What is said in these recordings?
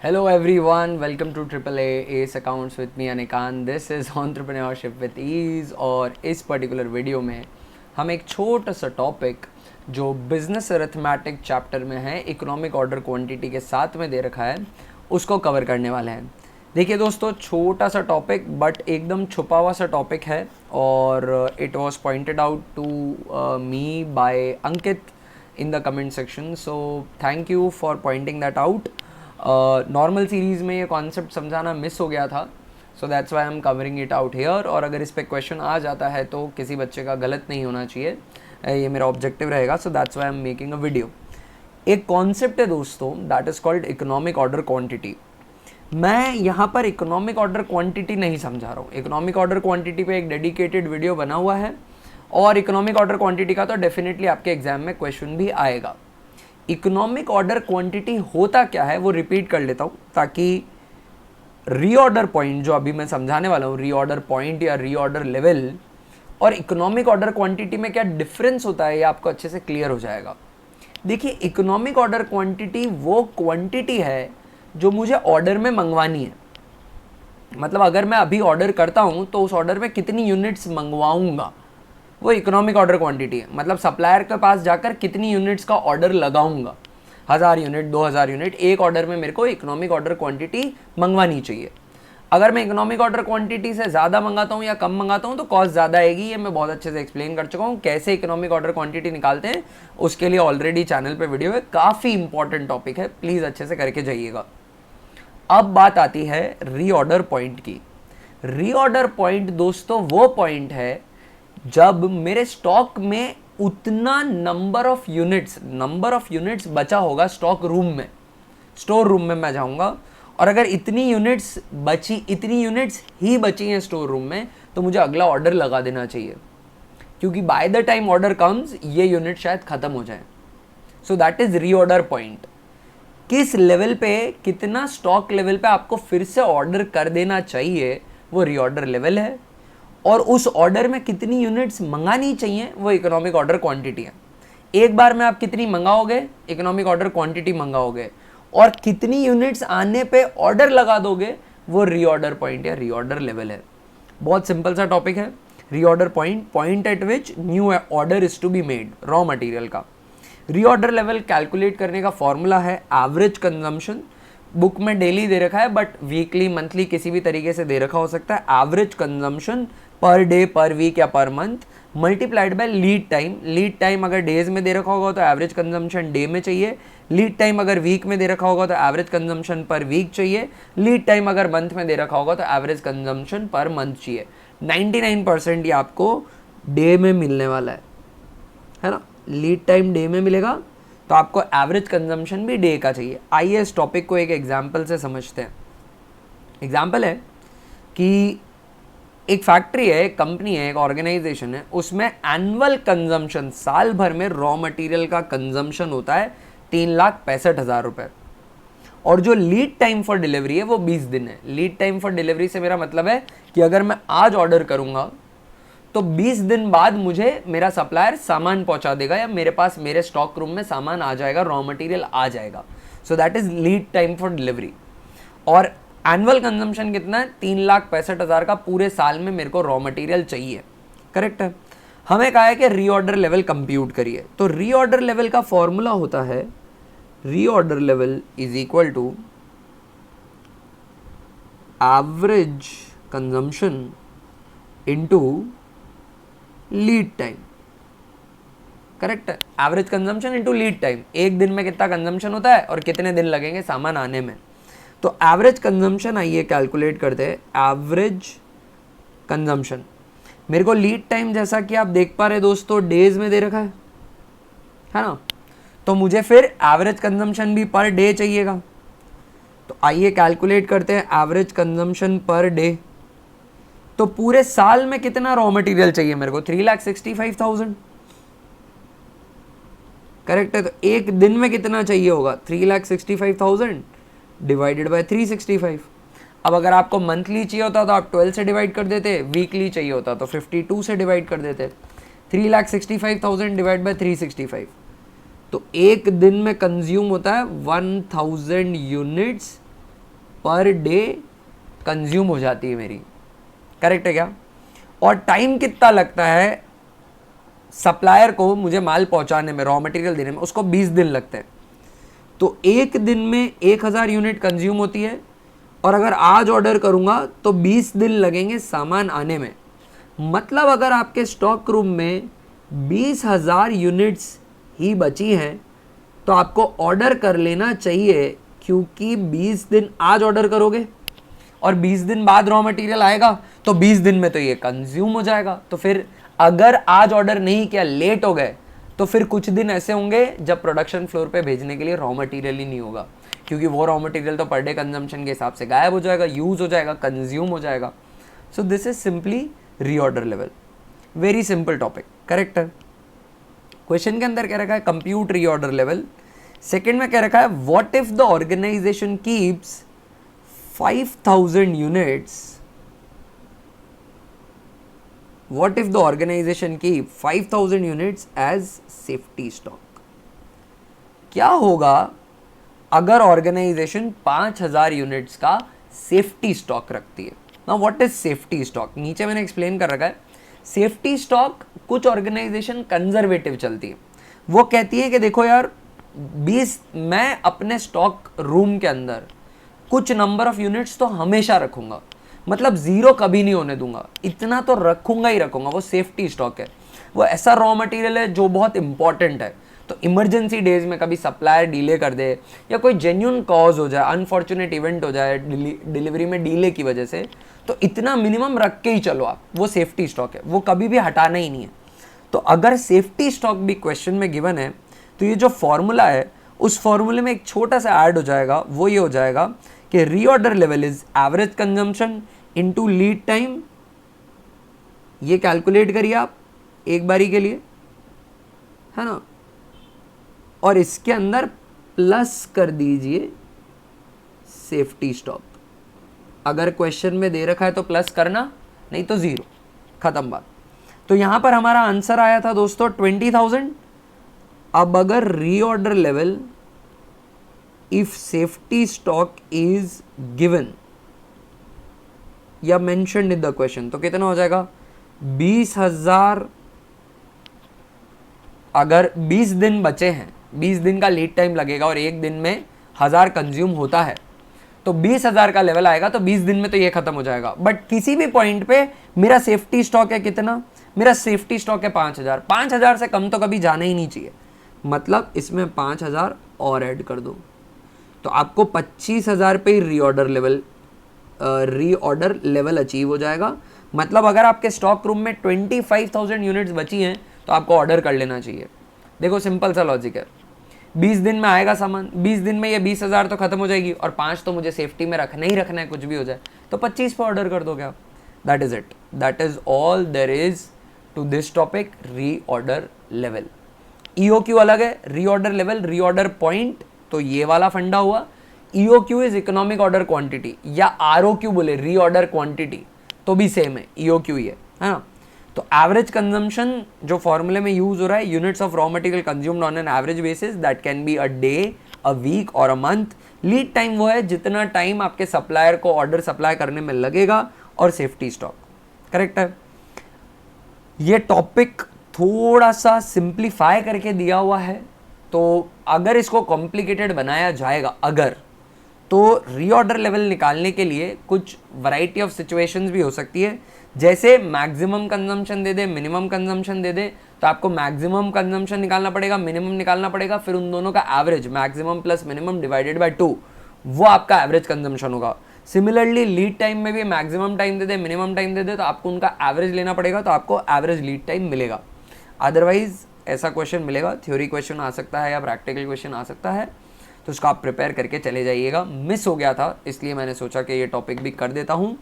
Hello everyone, welcome to AAA Ace Accounts with me Anikant. This is Entrepreneurship with Ease और इस particular video में हम एक छोटा सा टॉपिक जो बिजनेस अरिथमेटिक चैप्टर में है, इकोनॉमिक ऑर्डर क्वांटिटी के साथ में दे रखा है, उसको कवर करने वाले हैं। देखिए दोस्तों, छोटा सा टॉपिक बट एकदम छुपा हुआ सा टॉपिक है और it was pointed out to me by Ankit in the comment section, so thank you for pointing that out. Normal series में ये कॉन्सेप्ट समझाना मिस हो गया था, so that's why I am covering it out here. और अगर इस पे क्वेश्चन आ जाता है तो किसी बच्चे का गलत नहीं होना चाहिए, ये मेरा ऑब्जेक्टिव रहेगा, सो that's why I am making a video. एक कॉन्सेप्ट है दोस्तों, that is called economic order quantity. मैं यहाँ पर इकोनॉमिक ऑर्डर क्वांटिटी नहीं समझा रहा हूँ। इकोनॉमिक ऑर्डर क्वांटिटी पे एक डेडिकेटेड वीडियो बना हुआ है और इकोनॉमिक ऑर्डर क्वांटिटी का तो डेफिनेटली आपके एग्जाम में क्वेश्चन भी आएगा। इकोनॉमिक ऑर्डर क्वांटिटी होता क्या है वो रिपीट कर लेता हूँ, ताकि रीऑर्डर पॉइंट जो अभी मैं समझाने वाला हूँ, रीऑर्डर पॉइंट या रीऑर्डर लेवल और इकोनॉमिक ऑर्डर क्वांटिटी में क्या डिफरेंस होता है ये आपको अच्छे से क्लियर हो जाएगा। देखिए, इकोनॉमिक ऑर्डर क्वांटिटी वो क्वांटिटी है जो मुझे ऑर्डर में मंगवानी है। मतलब अगर मैं अभी ऑर्डर करता हूँ तो उस ऑर्डर में कितनी यूनिट्स मंगवाऊंगा, वो इकोनॉमिक ऑर्डर क्वांटिटी है। मतलब सप्लायर के पास जाकर कितनी यूनिट्स का ऑर्डर लगाऊंगा, 1000 यूनिट, 2000 यूनिट, एक ऑर्डर में मेरे को इकोनॉमिक ऑर्डर क्वांटिटी मंगवानी चाहिए। अगर मैं इकोनॉमिक ऑर्डर क्वांटिटी से ज़्यादा मंगाता हूँ या कम मंगाता हूँ तो कॉस्ट ज़्यादा आएगी। ये मैं बहुत अच्छे से एक्सप्लेन कर चुका हूँ, कैसे इकोनॉमिक ऑर्डर क्वांटिटी निकालते हैं उसके लिए ऑलरेडी चैनल पर वीडियो है। काफ़ी इंपॉर्टेंट टॉपिक है, प्लीज़ अच्छे से करके जाइएगा। अब बात आती है रीऑर्डर पॉइंट की। रीऑर्डर पॉइंट दोस्तों वो पॉइंट है जब मेरे स्टॉक में उतना नंबर ऑफ यूनिट्स बचा होगा स्टॉक रूम में, स्टोर रूम में मैं जाऊंगा और अगर इतनी यूनिट्स ही बची हैं स्टोर रूम में तो मुझे अगला ऑर्डर लगा देना चाहिए, क्योंकि by the time order comes ये यूनिट शायद खत्म हो जाए। So that is reorder point. किस लेवल पे, कितना स्टॉक लेवल पे आपको फिर से ऑर्डर कर देना चाहिए वो रीऑर्डर लेवल है, और उस ऑर्डर में कितनी यूनिट्स मंगानी चाहिए वो इकोनॉमिक ऑर्डर क्वांटिटी है। एक बार में आप कितनी मंगाओगे, इकोनॉमिक ऑर्डर क्वांटिटी मंगाओगे, और कितनी यूनिट्स आने पे ऑर्डर लगा दोगे वो रीऑर्डर पॉइंट या रीऑर्डर लेवल है। बहुत सिंपल सा टॉपिक है। Reorder point at which new order is to be made, raw material का। रीऑर्डर लेवल कैलकुलेट करने का फॉर्मूला है एवरेज कंजम्पशन। बुक में डेली दे रखा है बट वीकली, मंथली किसी भी तरीके से दे रखा हो सकता है। Average consumption per day, per week या per month multiplied by lead time. Lead time अगर डेज में दे रखा होगा तो एवरेज कंजम्पशन डे में चाहिए। लीड टाइम अगर वीक में दे रखा होगा तो एवरेज कंजम्पशन पर वीक चाहिए। लीड टाइम अगर मंथ में दे रखा होगा तो एवरेज कंजम्पशन पर मंथ चाहिए। 99% ये आपको डे में मिलने वाला है ना। लीड टाइम डे में मिलेगा तो आपको एवरेज कंजम्पशन भी डे का चाहिए। आइए इस टॉपिक को एक एग्जाम्पल से समझते हैं। एग्जाम्पल है कि एक फैक्ट्री है, एक कंपनी है, एक ऑर्गेनाइजेशन है, उसमें एनुअल कंजम्पशन, साल भर में रॉ मटेरियल का कंजम्पशन होता है 3,65,000 रुपये, और जो लीड टाइम फॉर डिलीवरी है वो 20 दिन है। लीड टाइम फॉर डिलीवरी से मेरा मतलब है कि अगर मैं आज ऑर्डर करूंगा तो 20 दिन बाद मुझे मेरा सप्लायर सामान पहुंचा देगा या मेरे पास, मेरे स्टॉक रूम में सामान आ जाएगा, रॉ मटेरियल आ जाएगा। So that is lead time for delivery. और एनुअल कंजम्पशन कितना है, 3,65,000 का पूरे साल में मेरे को रॉ मटेरियल चाहिए। करेक्ट है। हमें कहा है कि रीऑर्डर लेवल कंप्यूट करिए, तो रीऑर्डर लेवल का फॉर्मूला होता है, reorder level is equal to average consumption into lead time. Correct है। Average consumption into lead time, एक दिन में कितना कंजम्पशन होता है और कितने दिन लगेंगे सामान आने में। तो एवरेज कंजम्पशन आइए कैलकुलेट करते हैं। एवरेज कंजम्पशन, मेरे को लीड टाइम जैसा कि आप देख पा रहे दोस्तों डेज में दे रखा है ना, तो मुझे फिर एवरेज कंजम्पशन भी पर डे चाहिएगा। तो आइए कैलकुलेट करते हैं एवरेज कंजम्पशन पर डे। तो पूरे साल में कितना रॉ मटेरियल चाहिए मेरे को, 3,65,000। करेक्ट है। तो एक दिन में कितना चाहिए होगा, 3,65,000 डिवाइडेड बाय 365। अब अगर आपको मंथली चाहिए होता तो आप 12 से डिवाइड कर देते, वीकली चाहिए होता तो 52 से डिवाइड कर देते। 3,65,000 डिवाइड बाय 365, तो एक दिन में कंज्यूम होता है 1000 यूनिट्स पर डे कंज्यूम हो जाती है मेरी, करेक्ट है क्या? और टाइम कितना लगता है सप्लायर को मुझे माल पहुंचाने में, रॉ मटेरियल देने में, उसको 20 दिन लगते हैं। तो एक दिन में 1000 यूनिट कंज्यूम होती है, और अगर आज ऑर्डर करूंगा तो 20 दिन लगेंगे सामान आने में। मतलब अगर आपके स्टॉक रूम में 20,000 यूनिट्स ही बची हैं तो आपको ऑर्डर कर लेना चाहिए, क्योंकि 20 दिन आज ऑर्डर करोगे और 20 दिन बाद रॉ मटेरियल आएगा तो 20 दिन में तो ये कंज्यूम हो जाएगा। तो फिर अगर आज ऑर्डर नहीं किया, लेट हो गए, तो फिर कुछ दिन ऐसे होंगे जब प्रोडक्शन फ्लोर पे भेजने के लिए रॉ मटेरियल ही नहीं होगा, क्योंकि वो रॉ मटेरियल तो पर डे कंजम्पशन के हिसाब से गायब हो जाएगा, यूज हो जाएगा, कंज्यूम हो जाएगा। So this is simply reorder level. Very simple topic, correct है? क्वेश्चन के अंदर कह रखा है कंप्यूट रीऑर्डर लेवल। सेकंड में कह रखा है what if the organisation keeps 5000 units, what if the organization keep 5000 units as safety stock? क्या होगा अगर ऑर्गेनाइजेशन 5000 यूनिट्स का सेफ्टी स्टॉक रखती है? ना व्हाट इज सेफ्टी स्टॉक, नीचे मैंने एक्सप्लेन कर रखा है। सेफ्टी स्टॉक कुछ ऑर्गेनाइजेशन कंजर्वेटिव चलती है, वो कहती है कि देखो यार 20 मैं अपने स्टॉक रूम के अंदर कुछ नंबर ऑफ यूनिट्स तो हमेशा रखूंगा, मतलब जीरो कभी नहीं होने दूंगा, इतना तो रखूंगा ही रखूंगा। वो सेफ्टी स्टॉक है, वो ऐसा रॉ मटेरियल है जो बहुत इंपॉर्टेंट है। तो इमरजेंसी डेज में कभी सप्लायर डिले कर दे या कोई जेन्युइन कॉज हो जाए, अनफॉर्चुनेट इवेंट हो जाए डिलीवरी में डिले की वजह से, तो इतना मिनिमम रख के ही चलो आप, वो सेफ्टी स्टॉक है, वो कभी भी हटाना ही नहीं है। तो अगर सेफ्टी स्टॉक भी क्वेश्चन में गिवन है तो ये जो फॉर्मूला है उस फॉर्मूले में एक छोटा सा ऐड हो जाएगा, वो ये हो जाएगा कि reorder level is average consumption into lead time. ये कैलकुलेट करिए आप एक बारी के लिए, है ना, और इसके अंदर प्लस कर दीजिए सेफ्टी स्टॉक। अगर क्वेश्चन में दे रखा है तो प्लस करना, नहीं तो जीरो, खत्म बात। तो यहां पर हमारा आंसर आया था दोस्तों 20,000। अब अगर reorder level if safety stock is given या मेंशन्ड इन द क्वेश्चन, तो कितना हो जाएगा? 20,000। अगर 20 दिन बचे हैं, 20 दिन का लीड टाइम लगेगा और एक दिन में 1000 कंज्यूम होता है, तो 20,000 का लेवल आएगा तो 20 दिन में तो ये खत्म हो जाएगा। बट किसी भी पॉइंट पे मेरा सेफ्टी स्टॉक है कितना? मेरा सेफ्टी स्टॉक है 5000। 5000 से कम तो कभी जाना ही नहीं चाहिए, मतलब इसमें 5000 और ऐड कर दो तो आपको 25,000 पे रीऑर्डर लेवल अचीव हो जाएगा। मतलब अगर आपके स्टॉक रूम में 25,000 यूनिट्स बची हैं तो आपको ऑर्डर कर लेना चाहिए। देखो सिंपल सा लॉजिक है, 20 दिन में आएगा सामान, 20 दिन में ये 20,000 तो खत्म हो जाएगी और 5 तो मुझे सेफ्टी में रखना ही रखना है, कुछ भी हो जाए, तो 25 पे ऑर्डर कर दोगे आप। That is it, that is all there is to this topic, reorder level. EOQ अलग है, रीऑर्डर लेवल, रीऑर्डर पॉइंट, तो ये वाला फंडा हुआ। EOQ is economic order quantity, या ROQ बोले रीऑर्डर क्वांटिटी, तो भी सेम है, EOQ ही है ना। तो एवरेज कंजम्पशन जो फॉर्मूले में यूज हो रहा है, units of raw material consumed on an average basis, that can be a day, a week और अ मंथ। लीड टाइम वो है जितना टाइम आपके सप्लायर को ऑर्डर सप्लाई करने में लगेगा, और सेफ्टी स्टॉक, करेक्ट है। ये टॉपिक थोड़ा सा सिंप्लीफाई करके दिया हुआ है, तो अगर इसको कॉम्प्लिकेटेड बनाया जाएगा तो रीऑर्डर लेवल निकालने के लिए कुछ वैरायटी ऑफ सिचुएशंस भी हो सकती है। जैसे मैक्सिमम कंजम्पशन दे दे, मिनिमम कंजम्पशन दे दे, तो आपको मैक्सिमम कंजम्पशन निकालना पड़ेगा, मिनिमम निकालना पड़ेगा, फिर उन दोनों का average, maximum plus minimum divided by 2, वो आपका एवरेज कंजम्पशन होगा। सिमिलरली लीड टाइम में भी मैक्सिमम टाइम दे दे, मिनिमम टाइम दे दे, तो आपको उनका एवरेज लेना पड़ेगा, तो आपको एवरेज लीड टाइम मिलेगा। अदरवाइज ऐसा क्वेश्चन मिलेगा, थ्योरी क्वेश्चन आ सकता है या प्रैक्टिकल क्वेश्चन आ सकता है, तो उसको आप प्रिपेयर करके चले जाइएगा। मिस हो गया था इसलिए मैंने सोचा कि ये टॉपिक भी कर देता हूँ।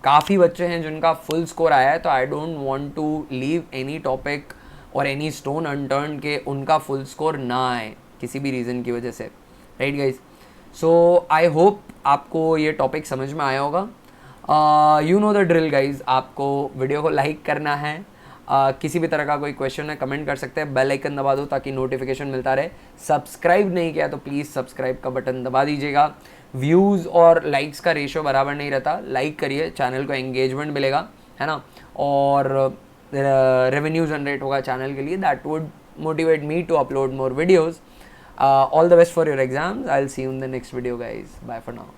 काफ़ी बच्चे हैं जिनका फुल स्कोर आया है, तो I don't want to leave any topic और एनी स्टोन अनटर्न के उनका फुल स्कोर ना आए किसी भी रीज़न की वजह से, right guys. So I hope आपको ये टॉपिक समझ में आया होगा। You know the drill guys, आपको वीडियो को लाइक करना है, किसी भी तरह का कोई क्वेश्चन है कमेंट कर सकते हैं, बेल आइकन दबा दो ताकि नोटिफिकेशन मिलता रहे। सब्सक्राइब नहीं किया तो प्लीज़ सब्सक्राइब का बटन दबा दीजिएगा। व्यूज़ और लाइक्स का रेशियो बराबर नहीं रहता, लाइक करिए, चैनल को एंगेजमेंट मिलेगा, है ना, और रेवेन्यू जनरेट होगा चैनल के लिए, that would motivate me to upload more videos. All the best for your exams. I'll see you in the next video, guys. Bye for now.